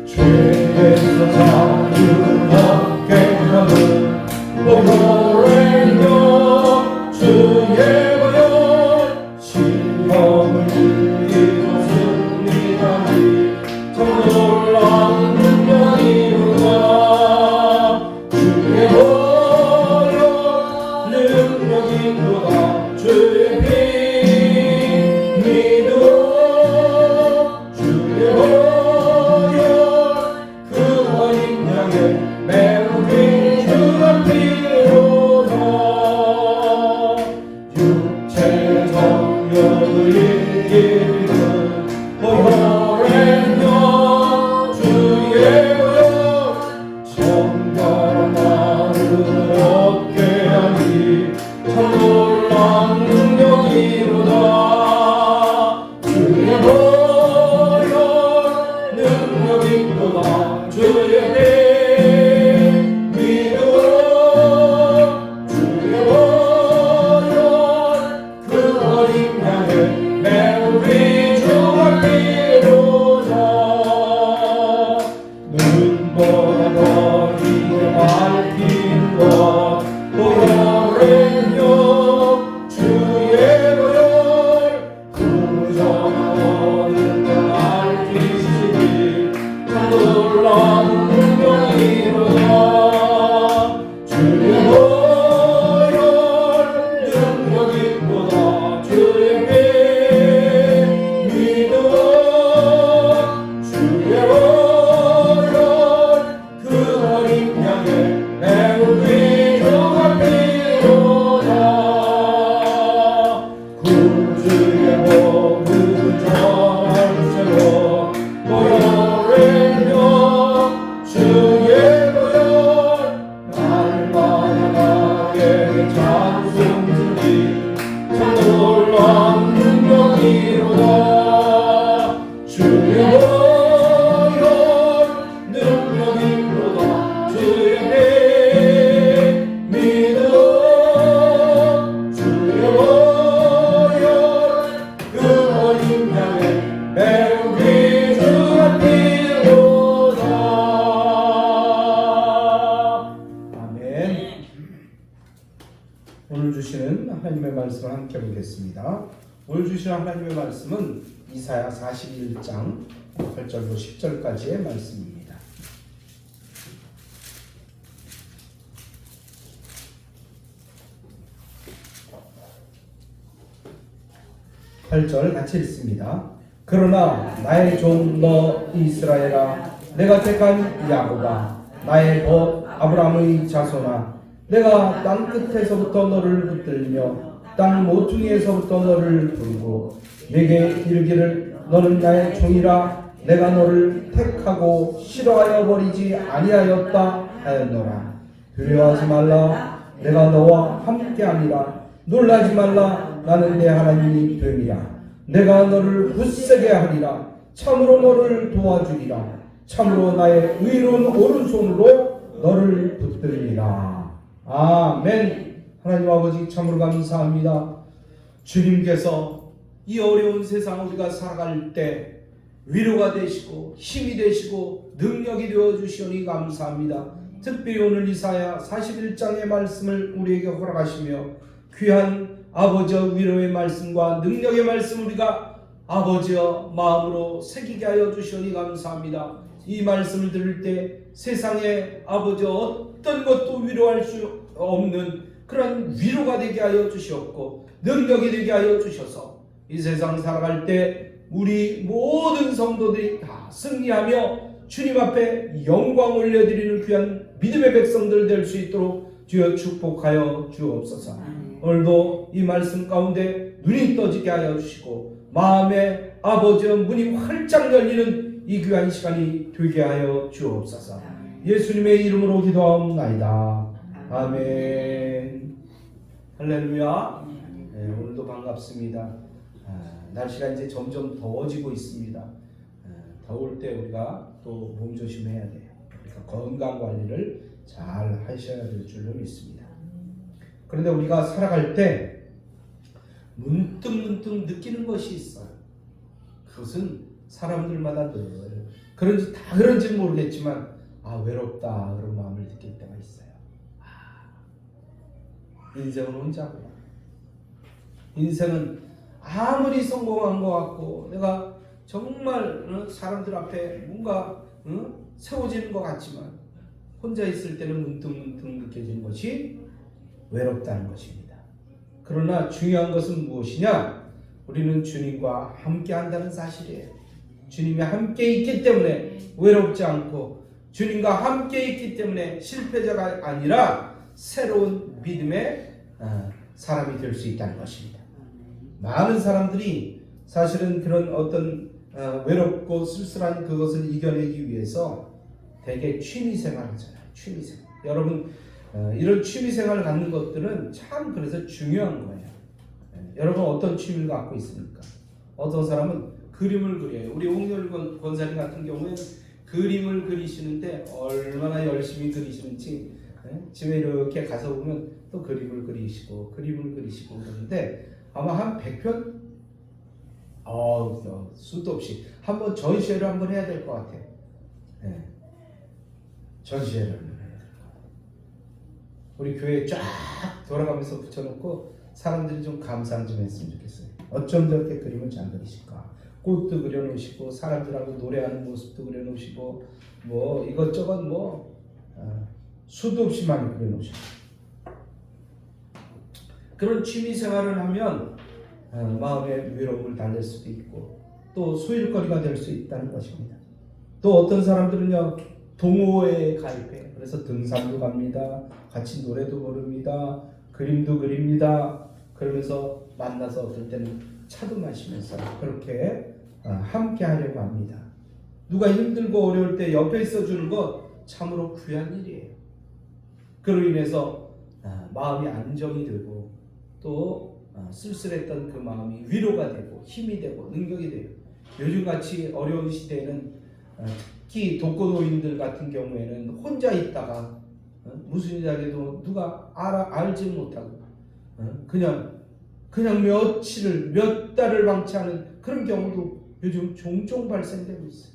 죄에서 자유 얻게 하는 보혈의 주의 보혈 시험을 이기고 승리하니 참 놀라운 능력이로다. 주의 보혈 능력이로다. 주의 피 믿어 주의 보혈 그 어린 양의 매우 귀중한 피로다. 육체 정욕을 이기는 보혈의 영 주의 보혈 정결한 마음을 얻게 하니 참 놀라운 능력이로다. 주의 보혈 능력이로다. 주의 피 믿어 주의 보혈 그 어린 양의 매우 귀중한 피로다. 눈보다 더 이게 밝힌 것 보혈의 영 주의 보혈 구정하는 것 밝히시니 참 놀라운 능력이로다. 주의 보혈 능력이로다. 주의 피 믿어 주의 보혈 그 어린 양의 매우 귀중한 피로다. 구주의 복음을 전할수록 보혈의 영 주의 보혈 날마다 나에게 찬송스리 참 놀라운 능력이로다. 주의 보혈 능력이로다. 주의 피 믿어 주의 보혈 그 어린 양의 매우 귀중한 피로다. 아멘. 오늘 주시는 하나님의 말씀을 함께 보겠습니다. 오늘 주시는 하나님의 말씀은 이사야 41장 8절로 10절까지의 말씀입니다. 8절 같이 읽습니다. 그러나 나의 종 너 이스라엘아, 내가 택한 야곱아, 나의 법 아브라함의 자손아, 내가 땅 끝에서부터 너를 붙들며 땅 모퉁이에서부터 너를 부르고 내게 이르기를 너는 나의 종이라 내가 너를 택하고 싫어하여 버리지 아니하였다 하였노라. 두려워하지 말라, 내가 너와 함께함이라. 놀라지 말라, 나는 내 하나님이 됨이라. 내가 너를 굳세게 하리라. 참으로 너를 도와주리라. 참으로 나의 의로운 오른손으로 너를 붙들리라. 아멘. 하나님 아버지 참으로 감사합니다. 주님께서 이 어려운 세상 우리가 살아갈 때 위로가 되시고 힘이 되시고 능력이 되어주시오니 감사합니다. 특별히 오늘 이사야 41장의 말씀을 우리에게 허락하시며 귀한 아버지의 위로의 말씀과 능력의 말씀 우리가 아버지의 마음으로 새기게 하여 주시오니 감사합니다. 이 말씀을 들을 때 세상에 아버지 어떤 것도 위로할 수 없는 그런 위로가 되게 하여 주시옵고 능력이 되게 하여 주셔서 이 세상 살아갈 때 우리 모든 성도들이 다 승리하며 주님 앞에 영광 올려드리는 귀한 믿음의 백성들 될 수 있도록 주여 축복하여 주옵소서. 오늘도 이 말씀 가운데 눈이 떠지게 하여 주시고 마음에 아버지의 문이 활짝 열리는 이 귀한 시간이 되게 하여 주옵소서. 예수님의 이름으로 기도하옵나이다. 아멘. 할렐루야. 네, 오늘도 반갑습니다. 날씨가 이제 점점 더워지고 있습니다. 더울 때 우리가 또 몸 조심해야 돼요. 그러니까 건강 관리를 잘 하셔야 될 줄로 믿습니다. 그런데 우리가 살아갈 때 문득문득 느끼는 것이 있어요. 그것은 사람들마다 늘 그런지 모르겠지만 외롭다 그런 마음을 느낄 때가 있어요. 인생은 혼자구나. 인생은 아무리 성공한 것 같고 내가 정말 사람들 앞에 뭔가 세워지는 것 같지만 혼자 있을 때는 문득문득 느껴지는 것이 외롭다는 것입니다. 그러나 중요한 것은 무엇이냐? 우리는 주님과 함께 한다는 사실이에요. 주님이 함께 있기 때문에 외롭지 않고 주님과 함께 있기 때문에 실패자가 아니라 새로운 믿음의 사람이 될 수 있다는 것입니다. 많은 사람들이 사실은 그런 어떤 외롭고 쓸쓸한 그것을 이겨내기 위해서 대개 취미생활을 하잖아요. 취미생활. 여러분 이런 취미생활을 갖는 것들은 참 그래서 중요한 거예요. 여러분 어떤 취미를 갖고 있습니까? 어떤 사람은 그림을 그려요. 우리 옥렬 권사님 같은 경우에는 그림을 그리시는데 얼마나 열심히 그리시는지 집에 이렇게 가서 보면 또 그림을 그리시고 그러는데 아마 한 100편? 수도 없이 한번 전시회를 한번 해야 될 것 같아요. 전시회를 해야 될 것 같아요. 우리 교회에 쫙 돌아가면서 붙여놓고 사람들이 좀 감상 좀 했으면 좋겠어요. 어쩜 저렇게 그림을 잘 그리실까? 꽃도 그려놓으시고 사람들하고 노래하는 모습도 그려놓으시고 뭐 이것저것 수도 없이 많이 그려놓으시고 그런 취미생활을 하면 마음의 외로움을 달랠 수도 있고 또 소일거리가 될 수 있다는 것입니다. 또 어떤 사람들은요 동호회에 가입해요. 그래서 등산도 갑니다. 같이 노래도 부릅니다. 그림도 그립니다. 그러면서 만나서 어떨 때는 차도 마시면서 그렇게 함께 하려고 합니다. 누가 힘들고 어려울 때 옆에 있어주는 것 참으로 귀한 일이에요. 그로 인해서 마음이 안정이 되고 또 쓸쓸했던 그 마음이 위로가 되고 힘이 되고 능력이 돼요. 요즘같이 어려운 시대에는 특히 독거노인들 같은 경우에는 혼자 있다가 무슨 일이라도 누가 알지 못하고 그냥 며칠을 몇 달을 방치하는 그런 경우도 요즘 종종 발생되고 있어요.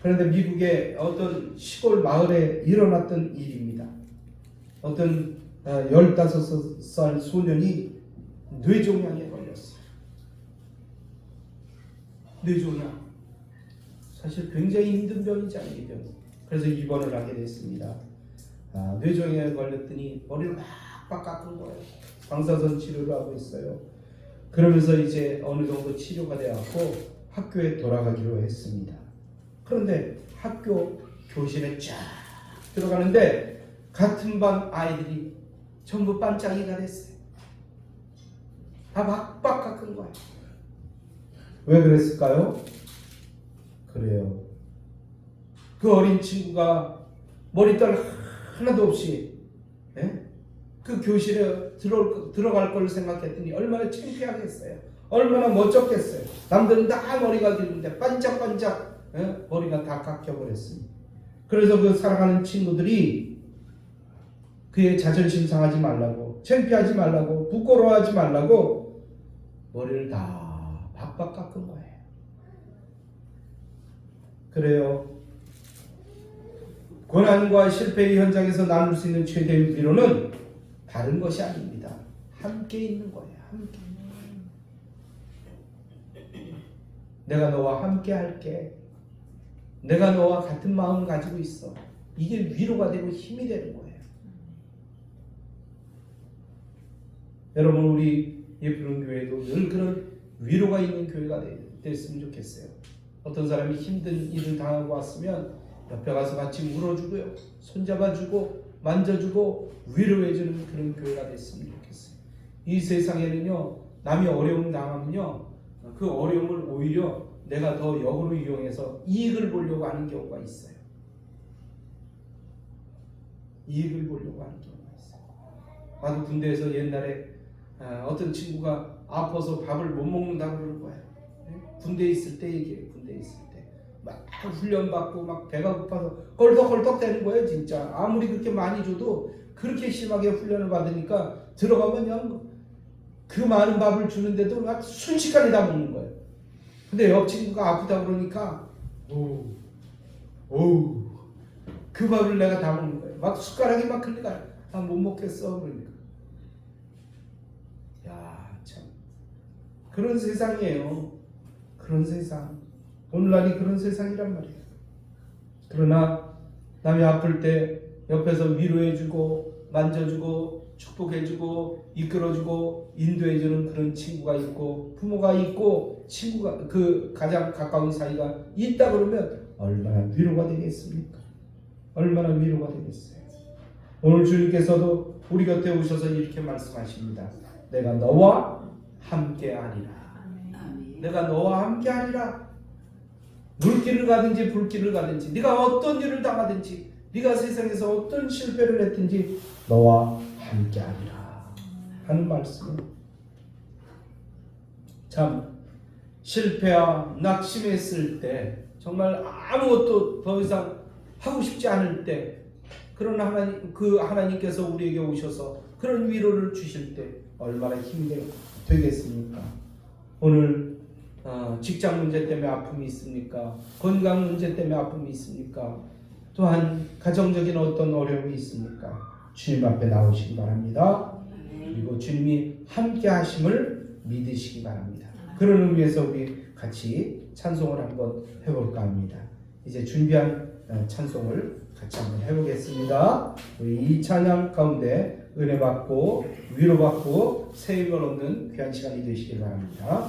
그런데 미국의 어떤 시골 마을에 일어났던 일입니다. 어떤 15살 소년이 뇌종양에 걸렸어요. 뇌종양. 사실 굉장히 힘든 병이잖아요. 이 병. 그래서 입원을 하게 됐습니다. 뇌종양에 걸렸더니 머리를 막 깎은 거예요. 방사선 치료를 하고 있어요. 그러면서 이제 어느 정도 치료가 되었고 학교에 돌아가기로 했습니다. 그런데 학교 교실에 쫙 들어가는데 같은 반 아이들이 전부 반짝이가 됐어요. 다 막 깎은 거예요. 왜 그랬을까요? 그래요. 그 어린 친구가 머리털 하나도 없이 그 교실에 들어갈 걸 생각했더니 얼마나 창피하겠어요. 얼마나 멋졌겠어요. 남들은 다 머리가 길는데 반짝반짝 머리가 다 깎여버렸습니다. 그래서 그 살아가는 친구들이 그의 자존심 상하지 말라고, 창피하지 말라고, 부끄러워하지 말라고 머리를 다 박박 깎은 거예요. 그래요. 고난과 실패의 현장에서 나눌 수 있는 최대의 위로는 다른 것이 아닙니다. 함께 있는 거예요. 함께. 내가 너와 함께 할게. 내가 너와 같은 마음을 가지고 있어. 이게 위로가 되고 힘이 되는 거예요. 여러분 우리 예쁘는 교회도 늘 그런 위로가 있는 교회가 됐으면 좋겠어요. 어떤 사람이 힘든 일을 당하고 왔으면 옆에 가서 같이 물어주고요. 손잡아주고 만져주고 위로해주는 그런 교회가 됐으면 좋겠어요. 이 세상에는요. 남이 어려움 당하면요. 그 어려움을 오히려 내가 더 역으로 이용해서 이익을 보려고 하는 경우가 있어요. 이익을 보려고 하는 경우가 있어요. 나도 군대에서 옛날에 어떤 친구가 아파서 밥을 못 먹는다고 그러는 거예요. 군대에 있을 때 얘기해요. 군대에 있을 때. 막 훈련받고 막 배가 고파서 껄떡껄떡 되는 거예요. 진짜. 아무리 그렇게 많이 줘도 그렇게 심하게 훈련을 받으니까 들어가면 그냥 그 많은 밥을 주는데도 막 순식간에 다 먹는 거예요. 근데 옆 친구가 아프다 그러니까 그 밥을 내가 다 먹는 거예요. 막 숟가락이 막 흘러가요. 나 못 먹겠어 그러니까. 야, 참 그런 세상이에요. 그런 세상. 오늘날이 그런 세상이란 말이에요. 그러나 남이 아플 때 옆에서 위로해주고 만져주고 축복해주고 이끌어주고 인도해주는 그런 친구가 있고 부모가 있고 친구가 그 가장 가까운 사이가 있다 그러면 얼마나 위로가 되겠습니까? 얼마나 위로가 되겠어요. 오늘 주님께서도 우리 곁에 오셔서 이렇게 말씀하십니다. 내가 너와 함께하리라. 내가 너와 함께하리라. 물길을 가든지 불길을 가든지 네가 어떤 일을 당하든지 네가 세상에서 어떤 실패를 했든지 너와 함께하리라 하는 말씀. 참 실패와 낙심했을 때 정말 아무것도 더 이상 하고 싶지 않을 때 그런 하나님께서 우리에게 오셔서 그런 위로를 주실 때 얼마나 힘이 되겠습니까? 오늘 직장 문제 때문에 아픔이 있습니까? 건강 문제 때문에 아픔이 있습니까? 또한 가정적인 어떤 어려움이 있습니까? 주님 앞에 나오시기 바랍니다. 그리고 주님이 함께 하심을 믿으시기 바랍니다. 그런 의미에서 우리 같이 찬송을 한번 해볼까 합니다. 이제 준비한 찬송을 같이 한번 해보겠습니다. 우리 이 찬양 가운데 은혜 받고 위로 받고 새 힘을 얻는 귀한 시간이 되시길 바랍니다.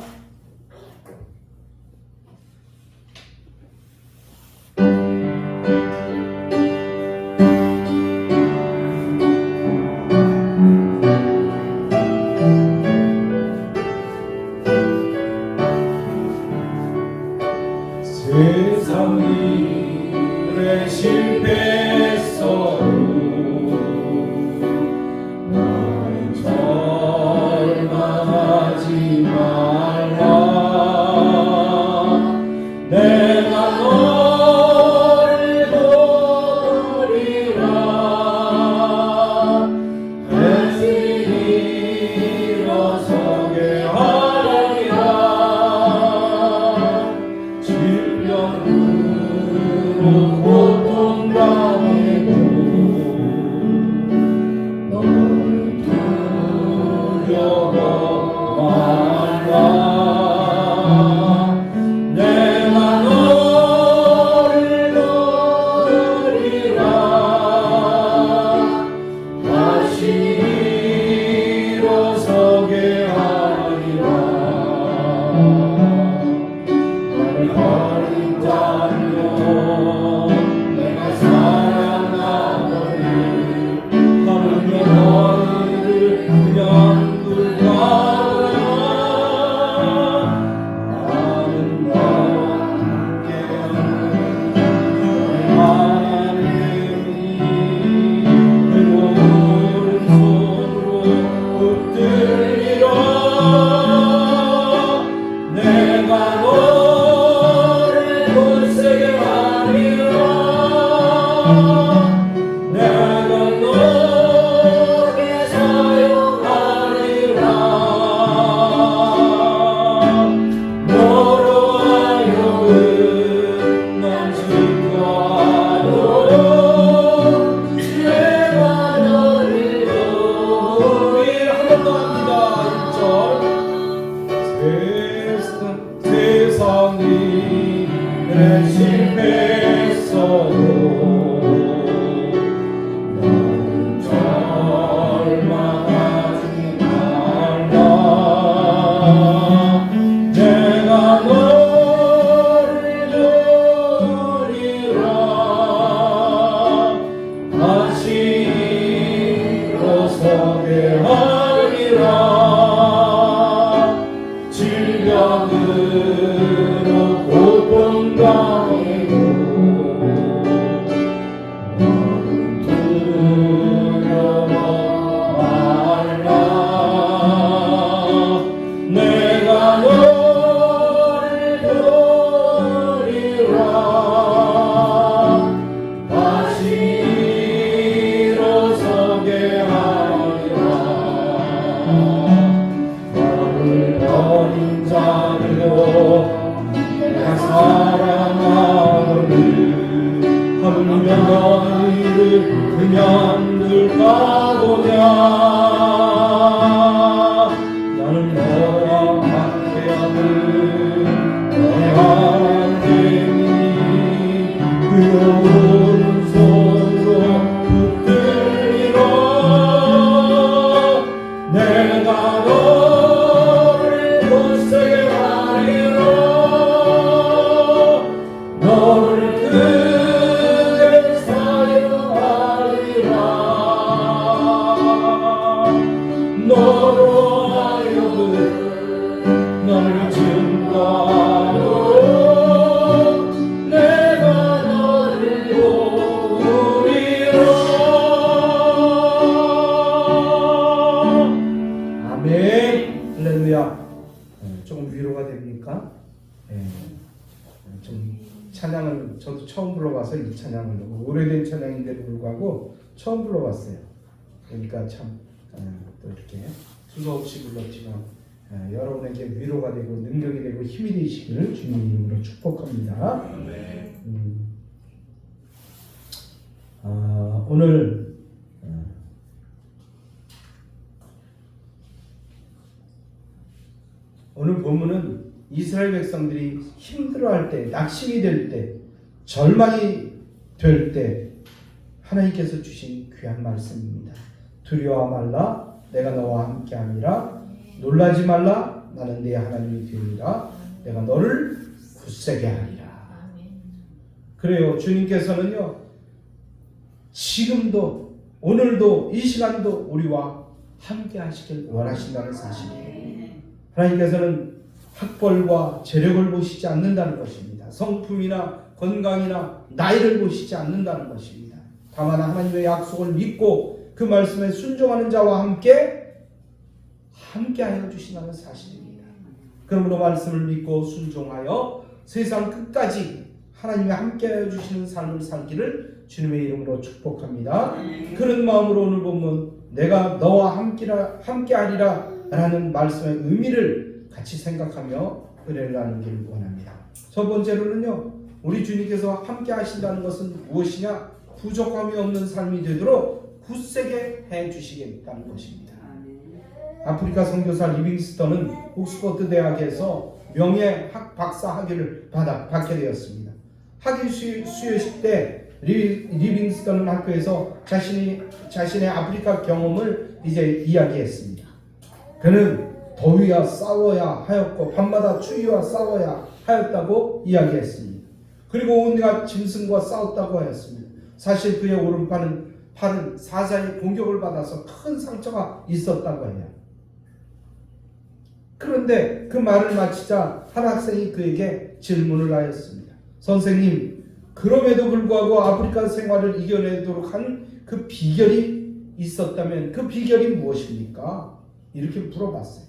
세상이 그래 실패했어도 나는 절망하지 말라. 나는 너와 함께하는 너의 하나님이 그 오른손으로 붙들리라. 내가 너를 굳세게 하리라. 너를 크게 사랑하리라. 너로 하여금 너를 증거하도록 내가 너를 도우리라. 아멘. 할렐루야. 조금 위로가 됩니까? 좀 찬양을 저도 처음 불러봐서 이 찬양을 오래된 찬양인데도 불구하고 처음 불러봤어요. 그러니까 참 또 이렇게 수도 없이 불렀지만 여러분에게 위로가 되고 능력이 되고 힘이 되시기를 주님 이름으로 축복합니다. 오늘 본문은 이스라엘 백성들이 힘들어할 때, 낙심이 될 때, 절망이 될 때 하나님께서 주신 귀한 말씀입니다. 두려워 말라, 내가 너와 함께함이라. 놀라지 말라, 나는 네 하나님이 되리라. 내가 너를 굳세게 하리라. 그래요. 주님께서는요, 지금도 오늘도 이 시간도 우리와 함께 하시길 원하신다는 사실이에요. 하나님께서는 학벌과 재력을 보시지 않는다는 것입니다. 성품이나 건강이나 나이를 보시지 않는다는 것입니다. 다만 하나님의 약속을 믿고 그 말씀에 순종하는 자와 함께하여 주신다는 사실입니다. 그러므로 말씀을 믿고 순종하여 세상 끝까지 하나님이 함께하여 주시는 삶을 살기를 주님의 이름으로 축복합니다. 그런 마음으로 오늘 보면 내가 너와 함께하리라 라는 말씀의 의미를 같이 생각하며 은혜를 나누기를 원합니다. 첫 번째로는요, 우리 주님께서 함께 하신다는 것은 무엇이냐? 부족함이 없는 삶이 되도록 굳세게 해주시겠다는 것입니다. 아프리카 선교사 리빙스턴은 옥스퍼드 대학에서 명예 박사 학위를 받게 되었습니다. 학위 수여식 때 리빙스턴은 학교에서 자신의 아프리카 경험을 이제 이야기했습니다. 그는 더위와 싸워야 하였고 밤마다 추위와 싸워야 하였다고 이야기했습니다. 그리고 온갖 짐승과 싸웠다고 하였습니다. 사실 그의 오른팔은 사자의 공격을 받아서 큰 상처가 있었다고 해요. 그런데 그 말을 마치자 한 학생이 그에게 질문을 하였습니다. 선생님, 그럼에도 불구하고 아프리카 생활을 이겨내도록 한 그 비결이 있었다면 그 비결이 무엇입니까? 이렇게 물어봤어요.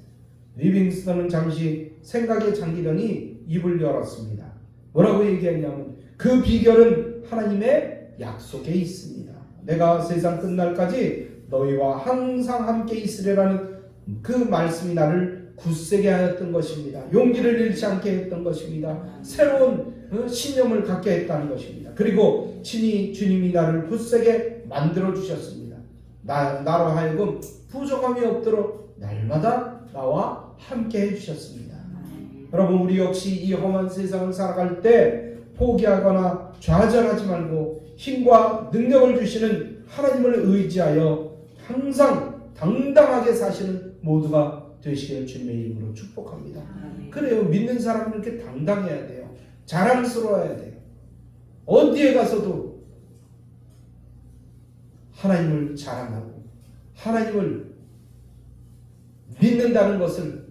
리빙스턴은 잠시 생각에 잠기더니 입을 열었습니다. 뭐라고 얘기했냐면 그 비결은 하나님의 약속에 있습니다. 내가 세상 끝날까지 너희와 항상 함께 있으리라는 그 말씀이 나를 굳세게 하였던 것입니다. 용기를 잃지 않게 했던 것입니다. 새로운 신념을 갖게 했다는 것입니다. 그리고 친히 주님이 나를 굳세게 만들어 주셨습니다. 나로 하여금 부족함이 없도록 날마다 나와 함께 해주셨습니다. 여러분, 우리 역시 이 험한 세상을 살아갈 때 포기하거나 좌절하지 말고 힘과 능력을 주시는 하나님을 의지하여 항상 당당하게 사시는 모두가 되시길 주님의 이름으로 축복합니다. 그래요. 믿는 사람은 이렇게 당당해야 돼요. 자랑스러워야 돼요. 어디에 가서도 하나님을 자랑하고 하나님을 믿는다는 것을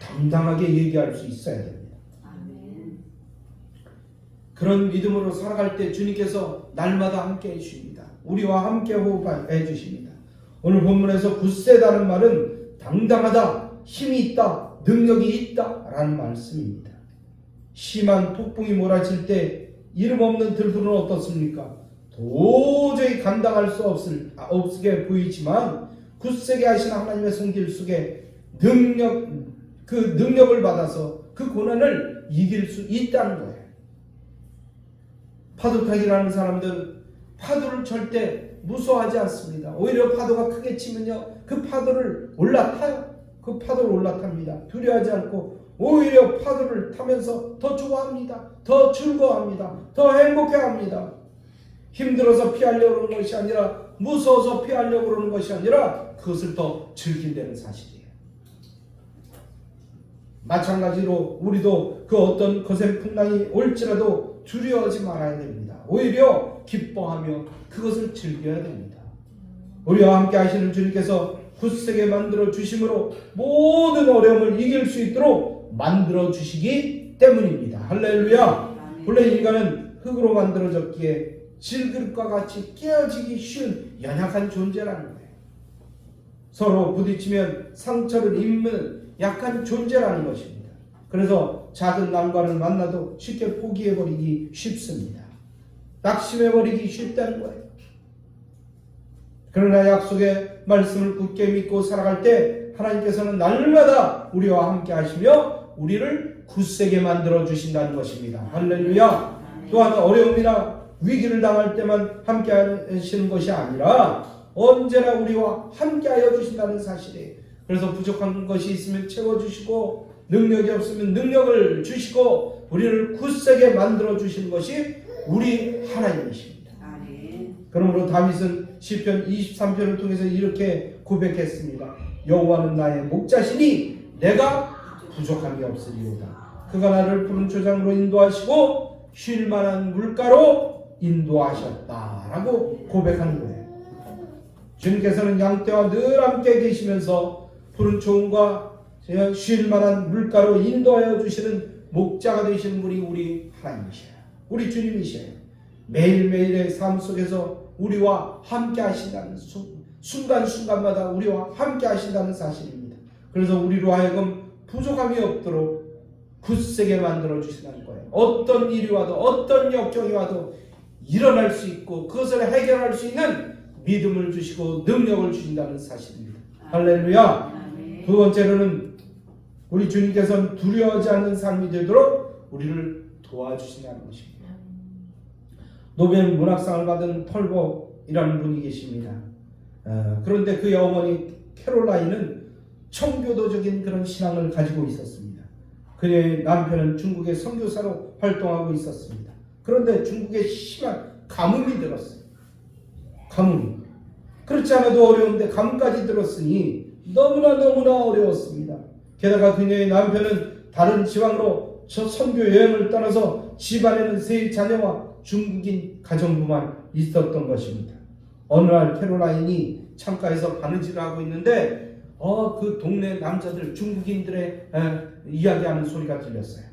당당하게 얘기할 수 있어야 됩니다. 그런 믿음으로 살아갈 때 주님께서 날마다 함께 해주십니다. 우리와 함께 호흡해 주십니다. 오늘 본문에서 굳세다는 말은 당당하다, 힘이 있다, 능력이 있다 라는 말씀입니다. 심한 폭풍이 몰아칠 때 이름 없는 들불은 어떻습니까? 도저히 감당할 수 없게 보이지만 굳세게 하신 하나님의 손길 속에 그 능력을 받아서 그 고난을 이길 수 있다는 거예요. 파도 타기라는 사람들 파도를 절대 무서워하지 않습니다. 오히려 파도가 크게 치면요, 그 파도를 올라타요. 그 파도를 올라탑니다. 두려워하지 않고 오히려 파도를 타면서 더 좋아합니다. 더 즐거워합니다. 더 행복해합니다. 힘들어서 피하려고 그러는 것이 아니라, 무서워서 피하려고 그러는 것이 아니라 그것을 더 즐긴다는 사실이에요. 마찬가지로 우리도 그 어떤 거센 풍랑이 올지라도 두려워하지 말아야 됩니다. 오히려 기뻐하며 그것을 즐겨야 됩니다. 우리와 함께 하시는 주님께서 굳세게 만들어 주심으로 모든 어려움을 이길 수 있도록 만들어 주시기 때문입니다. 할렐루야. 본래 인간은 흙으로 만들어졌기에 질그릇과 같이 깨어지기 쉬운 연약한 존재라는 거예요. 서로 부딪히면 상처를 입는 약한 존재라는 것입니다. 그래서 작은 난관을 만나도 쉽게 포기해버리기 쉽습니다. 낙심해버리기 쉽다는 거예요. 그러나 약속의 말씀을 굳게 믿고 살아갈 때 하나님께서는 날마다 우리와 함께 하시며 우리를 굳세게 만들어 주신다는 것입니다. 할렐루야. 또한 어려움이나 위기를 당할 때만 함께 하시는 것이 아니라 언제나 우리와 함께 하여 주신다는 사실이에요. 그래서 부족한 것이 있으면 채워주시고 능력이 없으면 능력을 주시고 우리를 굳세게 만들어 주시는 것이 우리 하나님이십니다. 그러므로 다윗은 시편 23편을 통해서 이렇게 고백했습니다. 여호와는 나의 목자시니 내가 부족함이 없으리로다. 그가 나를 푸른 초장으로 인도하시고 쉴 만한 물가로 인도하셨다라고 고백하는 거예요. 주님께서는 양떼와 늘 함께 계시면서 푸른 초원과 쉴 만한 물가로 인도하여 주시는 목자가 되시는 분이 우리 하나님이셔요. 우리 주님이셔요. 매일매일의 삶 속에서 우리와 함께 하신다는 순간순간마다 우리와 함께 하신다는 사실입니다. 그래서 우리로 하여금 부족함이 없도록 굳세게 만들어 주신다는 거예요. 어떤 일이 와도 어떤 역경이 와도 일어날 수 있고 그것을 해결할 수 있는 믿음을 주시고 능력을 주신다는 사실입니다. 할렐루야. 두 번째로는 우리 주님께서는 두려워하지 않는 삶이 되도록 우리를 도와주신다는 것입니다. 노벨 문학상을 받은 털복이라는 분이 계십니다. 그런데 그의 어머니 캐롤라인은 청교도적인 그런 신앙을 가지고 있었습니다. 그의 남편은 중국의 선교사로 활동하고 있었습니다. 그런데 중국에 심한 가뭄이 들었어요. 가뭄이. 그렇지 않아도 어려운데 가뭄까지 들었으니 너무나 어려웠습니다. 게다가 그녀의 남편은 다른 지방으로 선교 여행을 떠나서 집안에는 세 자녀와 중국인 가정부만 있었던 것입니다. 어느 날 캐롤라인이 창가에서 바느질을 하고 있는데 그 동네 남자들 중국인들의 이야기하는 소리가 들렸어요.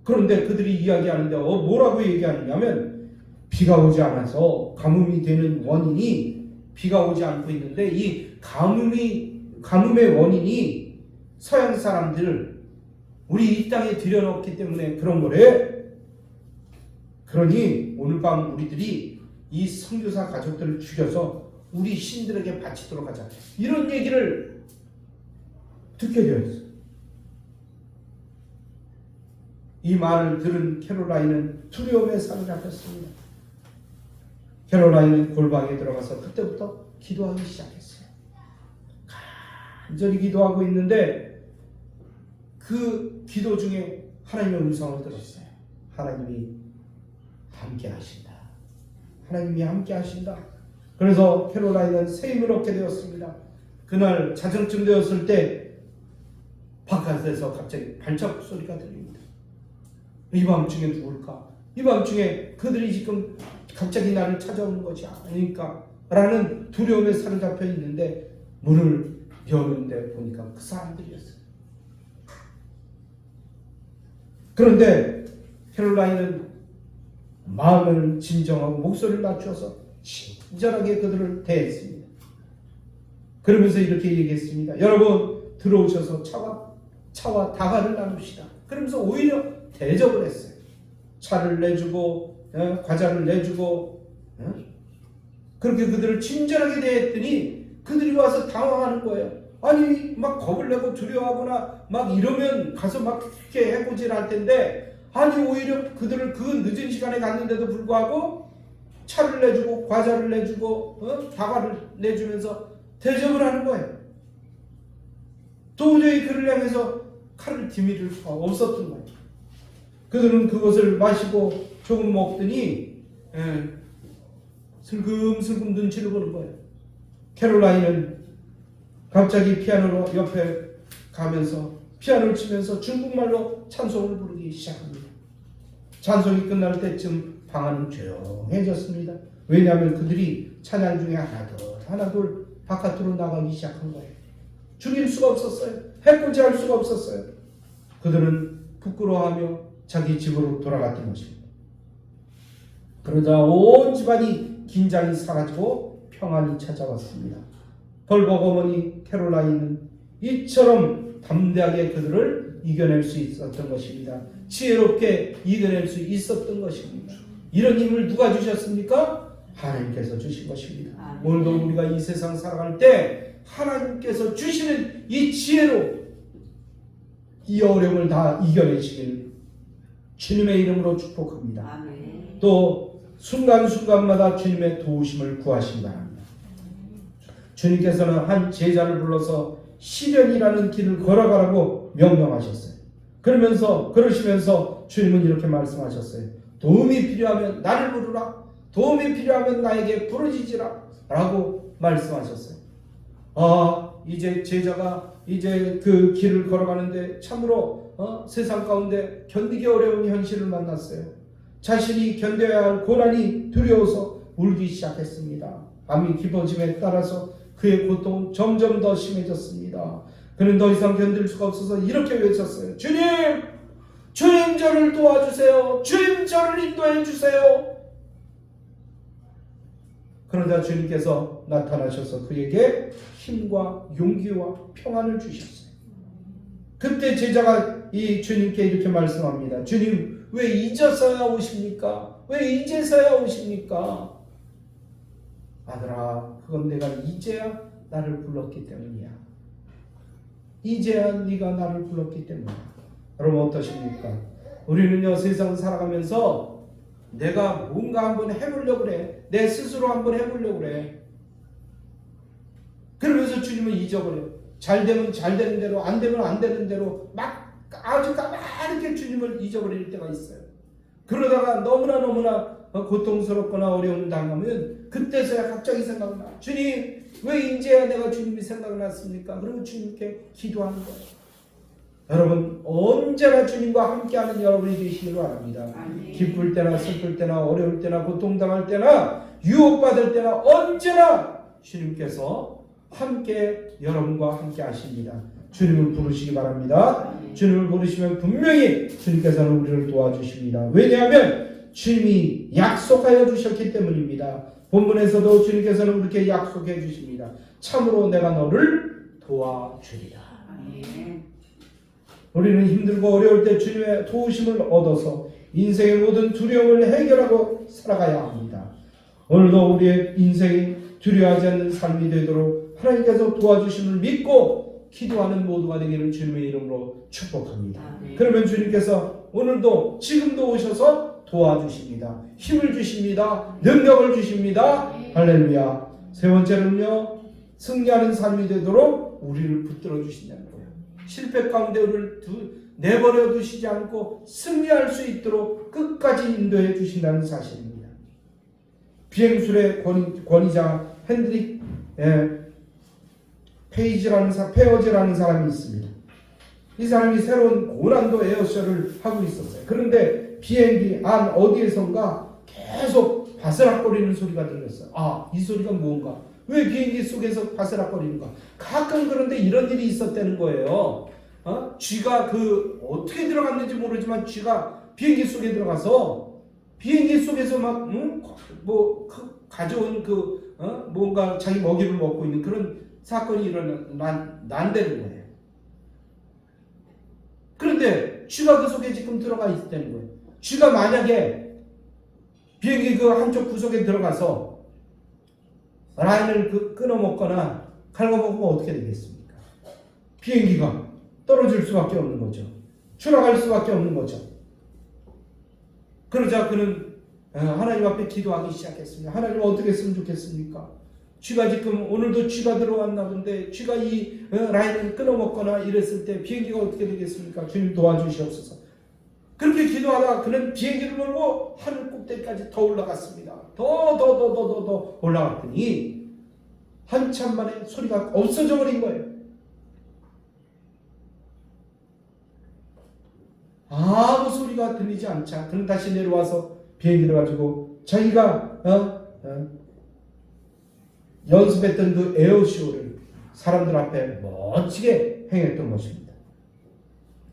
그런데 그들이 이야기하는데 뭐라고 얘기하느냐면 비가 오지 않아서 가뭄이 되는 원인이 비가 오지 않고 있는데 이 가뭄의 원인이 서양 사람들 우리 이 땅에 들여놓기 때문에 그런 거래. 그러니 오늘 밤 우리들이 이 선교사 가족들을 죽여서 우리 신들에게 바치도록 하자. 이런 얘기를 듣게 되었어요. 이 말을 들은 캐롤라인은 두려움에 사로잡혔습니다. 캐롤라인은 골방에 들어가서 그때부터 기도하기 시작했어요. 간절히 기도하고 있는데 그 기도 중에 하나님의 음성을 들었어요. 하나님이 함께 하신다. 하나님이 함께 하신다. 그래서 캐롤라인은 새 힘을 얻게 되었습니다. 그날 자정쯤 되었을 때 바깥에서 갑자기 발작 소리가 들립니다. 이 밤중에 누굴까? 이 밤중에 그들이 지금 갑자기 나를 찾아오는 것이 아닐까? 라는 두려움에 사로잡혀 있는데 문을 여는데 보니까 그 사람들이었어요. 그런데 캐롤라인은 마음을 진정하고 목소리를 낮춰서 친절하게 그들을 대했습니다. 그러면서 이렇게 얘기했습니다. 여러분 들어오셔서 차와 다가를 나눕시다. 그러면서 오히려 대접을 했어요. 차를 내주고 과자를 내주고 그렇게 그들을 친절하게 대했더니 그들이 와서 당황하는 거예요. 아니 막 겁을 내고 두려워하거나 막 이러면 가서 막 그렇게 해코지를 할 텐데 아니 오히려 그들을 그 늦은 시간에 갔는데도 불구하고 차를 내주고 과자를 내주고 다과를 내주면서 대접을 하는 거예요. 도저히 그를 향해서 칼을 디밀을 수가 없었던 거예요. 그들은 그것을 마시고 조금 먹더니 슬금슬금 눈치를 보는 거예요. 캐롤라인은 갑자기 피아노 옆에 가면서 피아노를 치면서 중국말로 찬송을 부르기 시작합니다. 찬송이 끝날 때쯤 방 안은 조용해졌습니다. 왜냐하면 그들이 찬양 중에 하나둘 바깥으로 나가기 시작한 거예요. 죽일 수가 없었어요. 해코지할 수가 없었어요. 그들은 부끄러워하며 자기 집으로 돌아갔던 것입니다. 그러자 온 집안이 긴장이 사라지고 평안이 찾아왔습니다. 벌벅 어머니 캐롤라인은 이처럼 담대하게 그들을 이겨낼 수 있었던 것입니다. 지혜롭게 이겨낼 수 있었던 것입니다. 이런 힘을 누가 주셨습니까? 하나님께서 주신 것입니다. 오늘도 우리가 이 세상 살아갈 때 하나님께서 주시는 이 지혜로 이 어려움을 다 이겨내시길 주님의 이름으로 축복합니다. 또 순간순간마다 주님의 도우심을 구하시기 바랍니다. 주님께서는 한 제자를 불러서 시련이라는 길을 걸어가라고 명령하셨어요. 그러시면서 주님은 이렇게 말씀하셨어요. 도움이 필요하면 나를 부르라. 도움이 필요하면 나에게 부르짖으라 라고 말씀하셨어요. 이제 제자가 이제 그 길을 걸어가는데 참으로 세상 가운데 견디기 어려운 현실을 만났어요. 자신이 견뎌야 할 고난이 두려워서 울기 시작했습니다. 밤이 깊어짐에 따라서 그의 고통은 점점 더 심해졌습니다. 그는 더 이상 견딜 수가 없어서 이렇게 외쳤어요. 주님! 주님 저를 도와주세요. 주님 저를 인도해 주세요. 그러자 주님께서 나타나셔서 그에게 힘과 용기와 평안을 주셨어요. 그때 제자가 이 주님께 이렇게 말씀합니다. 주님 왜 이제서야 오십니까? 왜 이제서야 오십니까? 아들아, 그건 내가 이제야 나를 불렀기 때문이야. 이제야 네가 나를 불렀기 때문이야. 여러분 어떠십니까? 우리는요 세상 살아가면서 내가 뭔가 한번 해보려고 그래. 내 스스로 한번 해보려고 그래. 그러면서 주님은 잊어버려요. 잘 되면 잘 되는 대로, 안 되면 안 되는 대로 막 아주 까맣게 주님을 잊어버릴 때가 있어요. 그러다가 너무나 고통스럽거나 어려움을 당하면 그때서야 갑자기 생각나. 주님 왜 이제야 내가 주님이 생각났습니까? 그리고 주님께 기도하는 거예요. 여러분 언제나 주님과 함께하는 여러분이 되시기를 바랍니다. 기쁠 때나 슬플 때나 어려울 때나 고통당할 때나 유혹받을 때나 언제나 주님께서 함께 여러분과 함께 하십니다. 주님을 부르시기 바랍니다. 주님을 부르시면 분명히 주님께서는 우리를 도와주십니다. 왜냐하면 주님이 약속하여 주셨기 때문입니다. 본문에서도 주님께서는 그렇게 약속해 주십니다. 참으로 내가 너를 도와주리라. 우리는 힘들고 어려울 때 주님의 도우심을 얻어서 인생의 모든 두려움을 해결하고 살아가야 합니다. 오늘도 우리의 인생이 두려워하지 않는 삶이 되도록 하나님께서 도와주심을 믿고 기도하는 모두가 되기를 주님의 이름으로 축복합니다. 그러면 주님께서 오늘도 지금도 오셔서 도와주십니다. 힘을 주십니다. 능력을 주십니다. 할렐루야. 세 번째는요, 승리하는 삶이 되도록 우리를 붙들어 주신다는 거예요. 실패 가운데 우리를 내버려 두시지 않고 승리할 수 있도록 끝까지 인도해 주신다는 사실입니다. 비행술의 권위자 핸드릭 페어즈라는 사람이 있습니다. 이 사람이 새로운 고난도 에어쇼를 하고 있었어요. 그런데 비행기 안 어디에선가 계속 바스락거리는 소리가 들렸어요. 이 소리가 뭔가? 왜 비행기 속에서 바스락거리는가? 가끔 그런데 이런 일이 있었다는 거예요. 쥐가 어떻게 들어갔는지 모르지만 쥐가 비행기 속에 들어가서 비행기 속에서 막 가져온 뭔가 자기 먹이를 먹고 있는 그런 사건이 난다는 거예요. 그런데 쥐가 그 속에 지금 들어가 있다는 거예요. 쥐가 만약에 비행기 그 한쪽 구석에 들어가서 라인을 끊어먹거나 갉아먹으면 어떻게 되겠습니까? 비행기가 떨어질 수밖에 없는 거죠. 추락할 수밖에 없는 거죠. 그러자 그는 하나님 앞에 기도하기 시작했습니다. 하나님 어떻게 했으면 좋겠습니까? 쥐가 지금 오늘도 쥐가 들어왔나 본데 쥐가 이 라인을 끊어먹거나 이랬을 때 비행기가 어떻게 되겠습니까? 주님 도와주시옵소서. 그렇게 기도하다가 그는 비행기를 몰고 하늘 꼭대기까지 더 올라갔습니다. 더 올라갔더니 한참 만에 소리가 없어져 버린 거예요. 아무 소리가 들리지 않자 그는 다시 내려와서 비행기를 가지고 자기가 연습했던 그 에어쇼를 사람들 앞에 멋지게 행했던 것입니다.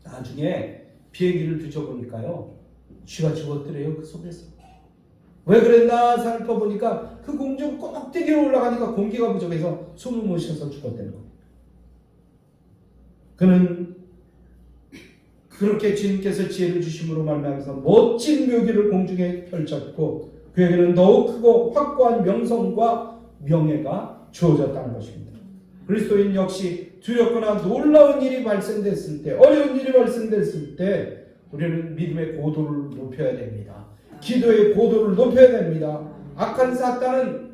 나중에 비행기를 뒤져보니까요, 쥐가 죽었더래요. 그 속에서. 왜 그랬나 살펴보니까 그 공중 꼭대기에 올라가니까 공기가 부족해서 숨을 못 쉬어서 죽었다는 겁니다. 그는 그렇게 주님께서 지혜를 주심으로 말미암아서 멋진 묘기를 공중에 펼쳤고 그에게는 더욱 크고 확고한 명성과 명예가 주어졌다는 것입니다. 그리스도인 역시 두렵거나 놀라운 일이 발생됐을 때, 어려운 일이 발생됐을 때 우리는 믿음의 고도를 높여야 됩니다. 기도의 고도를 높여야 됩니다. 악한 사탄은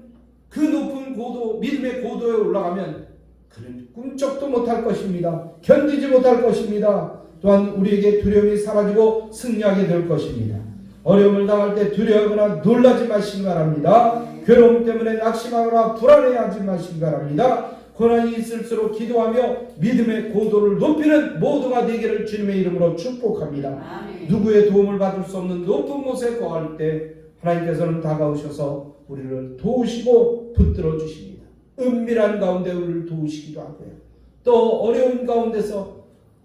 그 높은 고도, 믿음의 고도에 올라가면 그는 꿈쩍도 못할 것입니다. 견디지 못할 것입니다. 또한 우리에게 두려움이 사라지고 승리하게 될 것입니다. 어려움을 당할 때 두려워하거나 놀라지 마시기 바랍니다. 괴로움 때문에 낙심하거나 불안해하지 마시기 바랍니다. 고난이 있을수록 기도하며 믿음의 고도를 높이는 모두가 되기를 주님의 이름으로 축복합니다. 아멘. 누구의 도움을 받을 수 없는 높은 곳에 거할 때 하나님께서는 다가오셔서 우리를 도우시고 붙들어 주십니다. 은밀한 가운데 우리를 도우시기도 하고요. 또 어려운 가운데서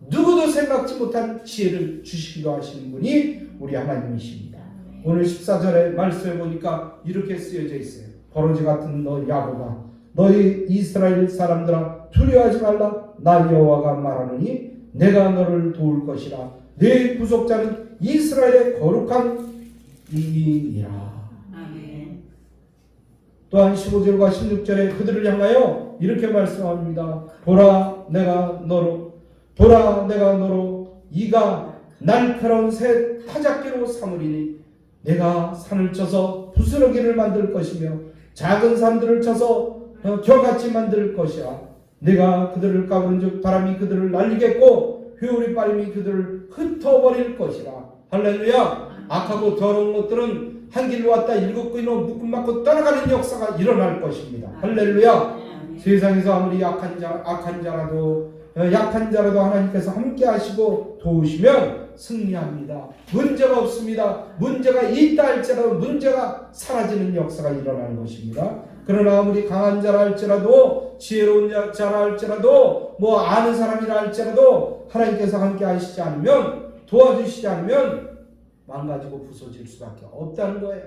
누구도 생각지 못한 지혜를 주시기도 하시는 분이 우리 하나님이십니다. 오늘 14절에 말씀해 보니까 이렇게 쓰여져 있어요. 버러지 같은 너 야곱아, 너희 이스라엘 사람들아 두려워하지 말라. 나 여호와가 말하노니 내가 너를 도울 것이라. 내 구속자는 이스라엘의 거룩한 이이라. 아멘. 또한 15절과 16절에 그들을 향하여 이렇게 말씀합니다. 보라 내가 너로 이가 날카로운 새 타작기로 삼으리니 내가 산을 쳐서 부스러기를 만들 것이며 작은 산들을 쳐서 겨같이 만들 것이야. 내가 그들을 까부른즉 바람이 그들을 날리겠고 회오리 바람이 그들을 흩어버릴 것이라. 할렐루야. 악하고 더러운 것들은 한 길로 왔다 일곱 구이로 묶음맞고 떠나가는 역사가 일어날 것입니다. 할렐루야. 세상에서 아무리 약한 자라도 하나님께서 함께 하시고 도우시면 승리합니다. 문제가 없습니다. 문제가 있다 할지라도 문제가 사라지는 역사가 일어나는 것입니다. 그러나 아무리 강한 자라 할지라도 지혜로운 자라 할지라도 아는 사람이라 할지라도 하나님께서 함께 하시지 않으면 도와주시지 않으면 망가지고 부서질 수밖에 없다는 거예요.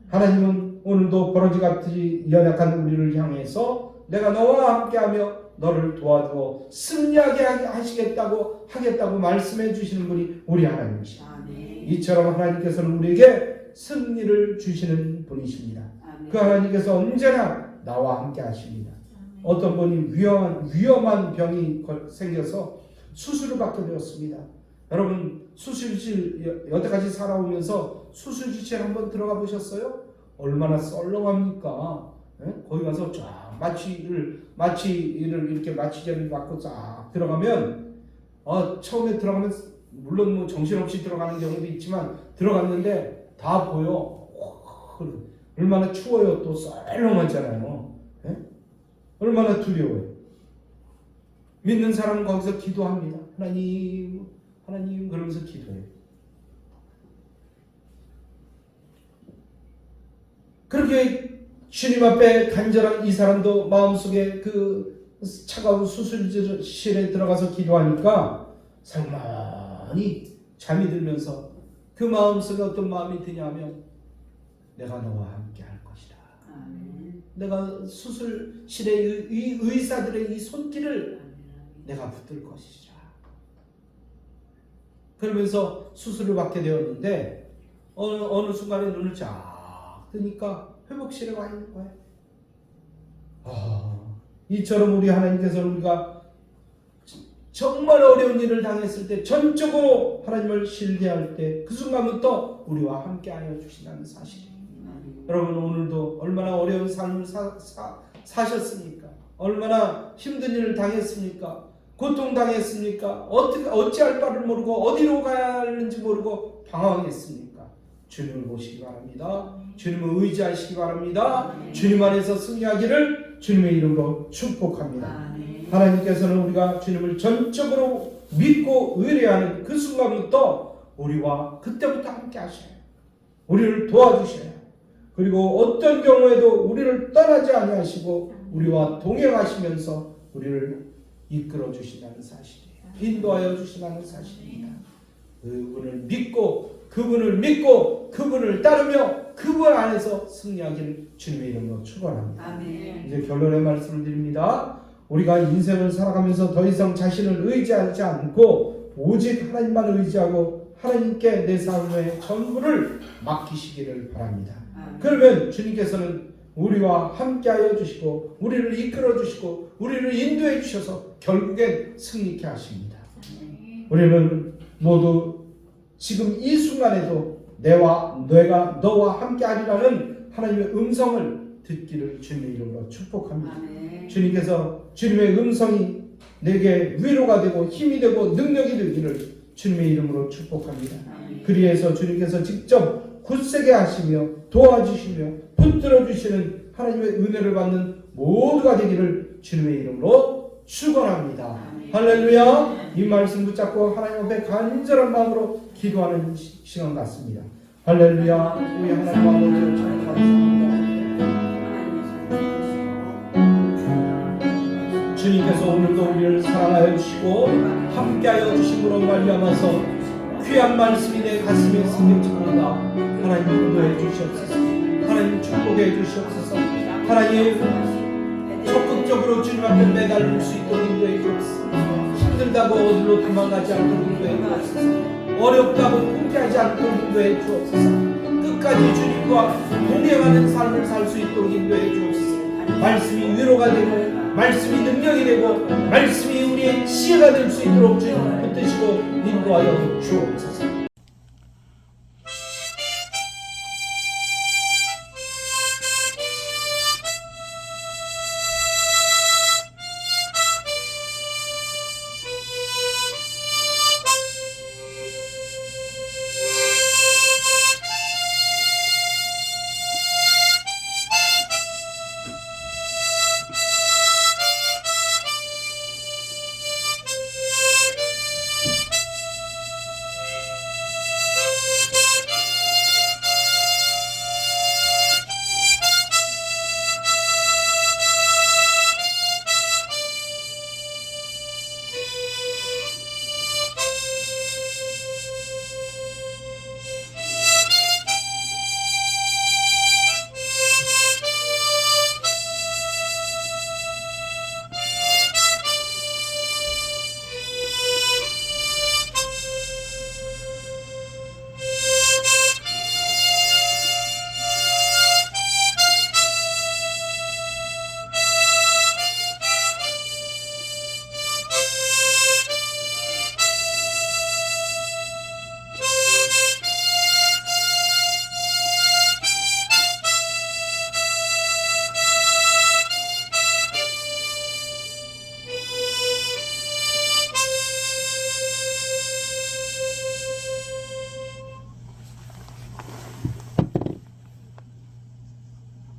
하나님은 오늘도 버러지같이 연약한 우리를 향해서 내가 너와 함께하며 너를 도와주어 승리하게 하겠다고 말씀해 주시는 분이 우리 하나님이십니다. 이처럼 하나님께서는 우리에게 승리를 주시는 분이십니다. 그 하나님께서 언제나 나와 함께 하십니다. 어떤 분이 위험한 병이 생겨서 수술을 받게 되었습니다. 여러분 수술실 여태까지 살아오면서 수술실에 한번 들어가 보셨어요? 얼마나 썰렁합니까? 거기 가서 쫙 마취를 이렇게 마취제를 맞고 쫙 들어가면 처음에 들어가면 물론 정신없이 들어가는 경우도 있지만 들어갔는데 다 보여. 얼마나 추워요. 또 썰렁하잖아요. 얼마나 두려워요. 믿는 사람은 거기서 기도합니다. 하나님 그러면서 기도해요. 그렇게 주님 앞에 간절한 이 사람도 마음속에 그 차가운 수술실에 들어가서 기도하니까 살만히 잠이 들면서 그 마음속에 어떤 마음이 드냐면 내가 너와 함께 할 것이다. 내가 수술실의 이 의사들의 이 손길을 내가 붙들 것이라. 그러면서 수술을 받게 되었는데 어느 순간에 눈을 쫙 뜨니까 회복실에 와 있는 거예요. 이처럼 우리 하나님께서는 우리가 정말 어려운 일을 당했을 때 전적으로 하나님을 신뢰할 때 그 순간부터 우리와 함께하여 주신다는 사실입니다. 여러분 오늘도 얼마나 어려운 삶을 사셨습니까? 얼마나 힘든 일을 당했습니까? 고통당했습니까? 어찌할 바를 모르고 어디로 가야 하는지 모르고 방황했습니까? 주님을 보시기 바랍니다. 주님을 의지하시기 바랍니다. 주님 안에서 승리하기를 주님의 이름으로 축복합니다. 하나님께서는 우리가 주님을 전적으로 믿고 의뢰하는 그 순간부터 우리와 그때부터 함께 하셔요. 우리를 도와주셔요. 그리고 어떤 경우에도 우리를 떠나지 아니하시고 우리와 동행하시면서 우리를 이끌어 주신다는 사실이에요. 인도하여 주신다는 사실입니다. 그분을 믿고 그분을 따르며 그분 안에서 승리하기를 주님의 이름으로 축원합니다. 이제 결론의 말씀을 드립니다. 우리가 인생을 살아가면서 더 이상 자신을 의지하지 않고 오직 하나님만 의지하고 하나님께 내 삶의 전부를 맡기시기를 바랍니다. 그러면 주님께서는 우리와 함께하여 주시고 우리를 이끌어 주시고 우리를 인도해 주셔서 결국엔 승리케 하십니다. 우리는 모두 지금 이 순간에도 내가 너와 함께하리라는 하나님의 음성을 듣기를 주님의 이름으로 축복합니다. 주님께서 주님의 음성이 내게 위로가 되고 힘이 되고 능력이 되기를 주님의 이름으로 축복합니다. 그리해서 주님께서 직접 굳세게 하시며 도와주시며 붙들어 주시는 하나님의 은혜를 받는 모두가 되기를 주님의 이름으로 축원합니다. 할렐루야. 이 말씀 붙잡고 하나님 앞에 간절한 마음으로 기도하는 시간 같습니다. 할렐루야. 우리 하나님 아버지 참 감사합니다. 주님께서 오늘도 우리를 사랑하여 주시고 함께하여 주심으로 말미암아서 귀한 말씀이 내 가슴에 스며듭니다. 하나님 인도해 주시옵소서. 하나님 축복해 주시옵소서. 하나님 적극적으로 주님 앞에 매달릴 수 있도록 인도해 주옵소서. 힘들다고 어디로 도망가지 않도록 인도해 주옵소서. 어렵다고 포기하지 않도록 인도해 주옵소서. 끝까지 주님과 동행하는 삶을 살 수 있도록 인도해 주옵소서. 말씀이 위로가 되고 말씀이 능력이 되고 말씀이 우리의 지혜가 될 수 있도록 주님 붙드시고 인도하여 주옵소서.